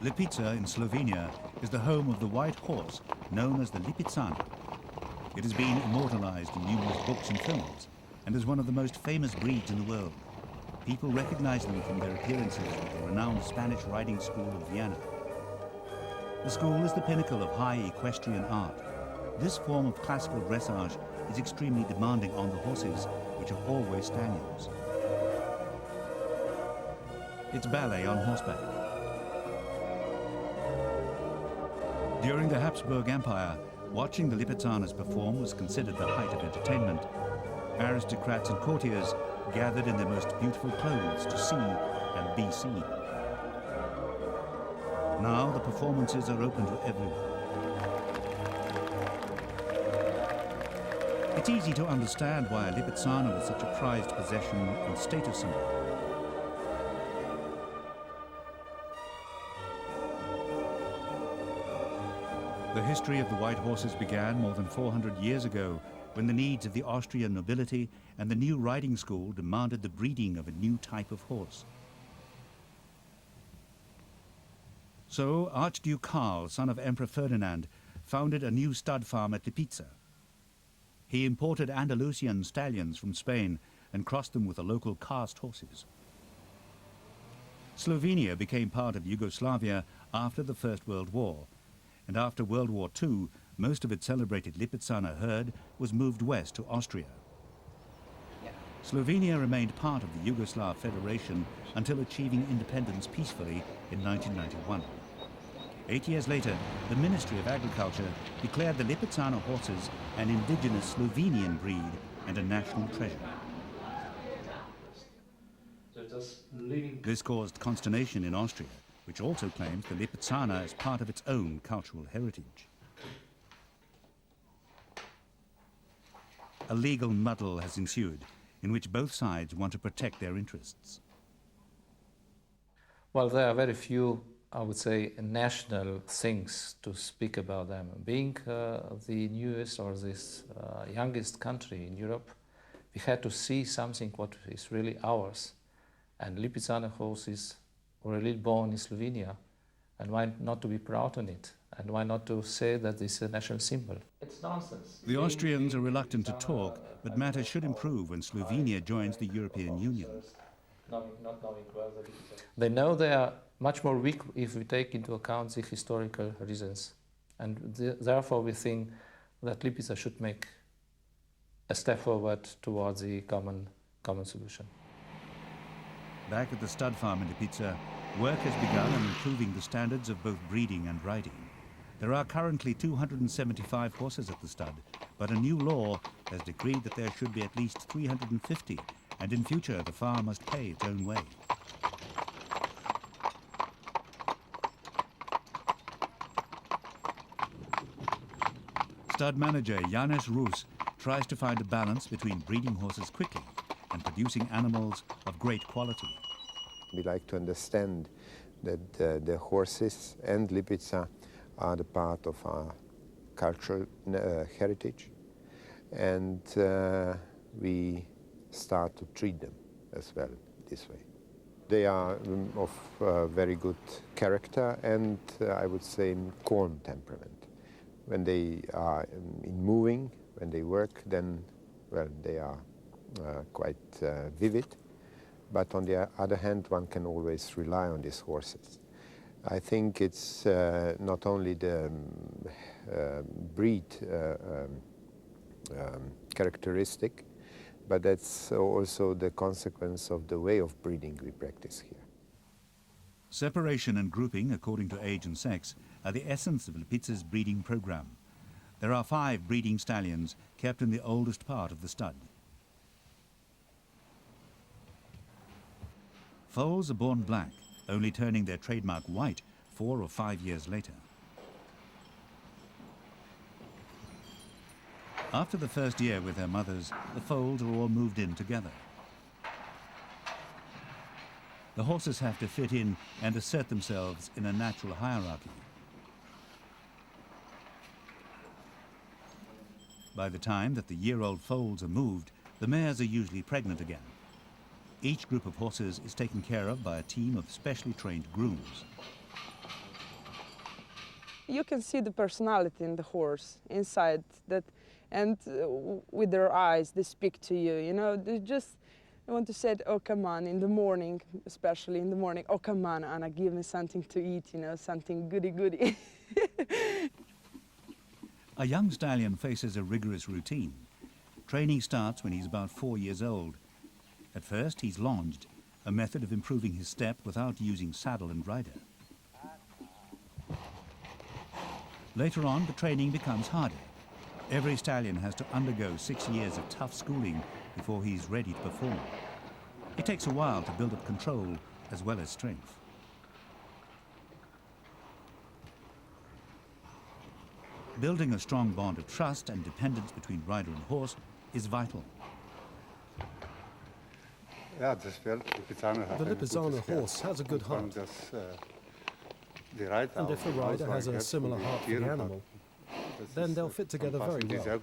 Lipice in Slovenia is the home of the white horse known as the Lipizzaner. It has been immortalized in numerous books and films and is one of the most famous breeds in the world. People recognize them from their appearances at the renowned Spanish riding school of Vienna. The school is the pinnacle of high equestrian art. This form of classical dressage is extremely demanding on the horses, which are always stallions. It's ballet on horseback. During the Habsburg Empire, watching the Lipizzaners perform was considered the height of entertainment. Aristocrats and courtiers gathered in their most beautiful clothes to see and be seen. Now the performances are open to everyone. It's easy to understand why a Lipizzaner was such a prized possession and status symbol. The history of the white horses began more than 400 years ago, when the needs of the Austrian nobility and the new riding school demanded the breeding of a new type of horse. So Archduke Karl, son of Emperor Ferdinand, founded a new stud farm at Lipice. He imported Andalusian stallions from Spain and crossed them with the local cast horses. Slovenia became part of Yugoslavia after the First World War, and after World War II, most of its celebrated Lipizzaner herd was moved west to Austria. Slovenia remained part of the Yugoslav Federation until achieving independence peacefully in 1991. 8 years later, the Ministry of Agriculture declared the Lipizzaner horses an indigenous Slovenian breed and a national treasure. This caused consternation in Austria, which also claims the Lipizzaner as part of its own cultural heritage. A legal muddle has ensued, in which both sides want to protect their interests. Well, there are very few, I would say, national things to speak about them. Being the newest or this youngest country in Europe, we had to see something what is really ours. And Lipizzaner horses were really born in Slovenia, and why not to be proud on it? And why not to say that this is a national symbol? It's nonsense. The Austrians are reluctant to talk, but matters should improve when Slovenia joins the European Union. They know they are much more weak if we take into account the historical reasons. And therefore we think that Lipice should make a step forward towards the common solution. Back at the stud farm in Lipice, work has begun on improving the standards of both breeding and riding. There are currently 275 horses at the stud, but a new law has decreed that there should be at least 350, and in future the farm must pay its own way. Stud manager Janes Rus tries to find a balance between breeding horses quickly and producing animals of great quality. We like to understand that the horses and Lipice are the part of our cultural heritage, and we start to treat them as well this way. They are of very good character and I would say calm temperament. When they are in moving, when they work, then, well, they are quite vivid. But on the other hand, one can always rely on these horses. I think it's not only the breed characteristic, but that's also the consequence of the way of breeding we practice here. Separation and grouping according to age and sex are the essence of Lipice's breeding program. There are 5 breeding stallions kept in the oldest part of the stud. Foals are born black, only turning their trademark white 4 or 5 years later. After the first year with their mothers, the foals are all moved in together. The horses have to fit in and assert themselves in a natural hierarchy. By the time that the year-old foals are moved, the mares are usually pregnant again. Each group of horses is taken care of by a team of specially trained grooms. you can see the personality in the horse inside that, and with their eyes they speak to you. You know, they just want to say, "Oh, come on!" In the morning, especially in the morning. "Oh, come on, Anna, give me something to eat. You know, something goody." A young stallion faces a rigorous routine. Training starts when he's about 4 years old. At first, he's longed, a method of improving his step without using saddle and rider. Later on, the training becomes harder. Every stallion has to undergo 6 years of tough schooling before he's ready to perform. It takes a while to build up control as well as strength. Building a strong bond of trust and dependence between rider and horse is vital. The Lipizzaner horse has a good heart. And if the rider has a similar heart for the animal, then they'll fit together very well.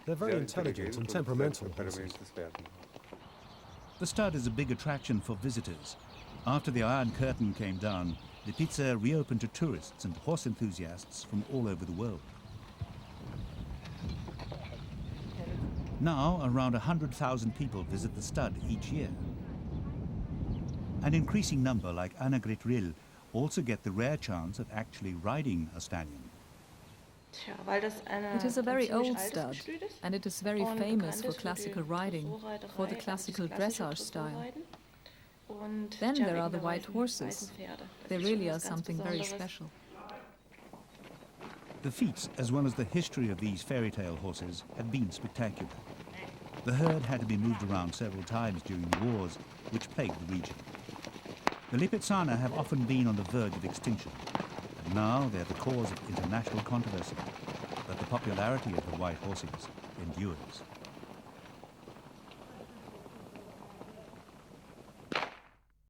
They're very intelligent and temperamental horses. The stud is a big attraction for visitors. After the Iron Curtain came down, Lipice reopened to tourists and horse enthusiasts from all over the world. Now, around 100,000 people visit the stud each year. An increasing number, like Anne-Gret Rill, also get the rare chance of actually riding a stallion. It is a very old stud, and it is very famous for classical riding, for the classical dressage style. Then there are the white horses. They really are something very special. The feats, as well as the history of these fairy tale horses, have been spectacular. The herd had to be moved around several times during the wars, which plagued the region. The Lipizzaner have often been on the verge of extinction, but now they're the cause of international controversy. But the popularity of the white horses endures.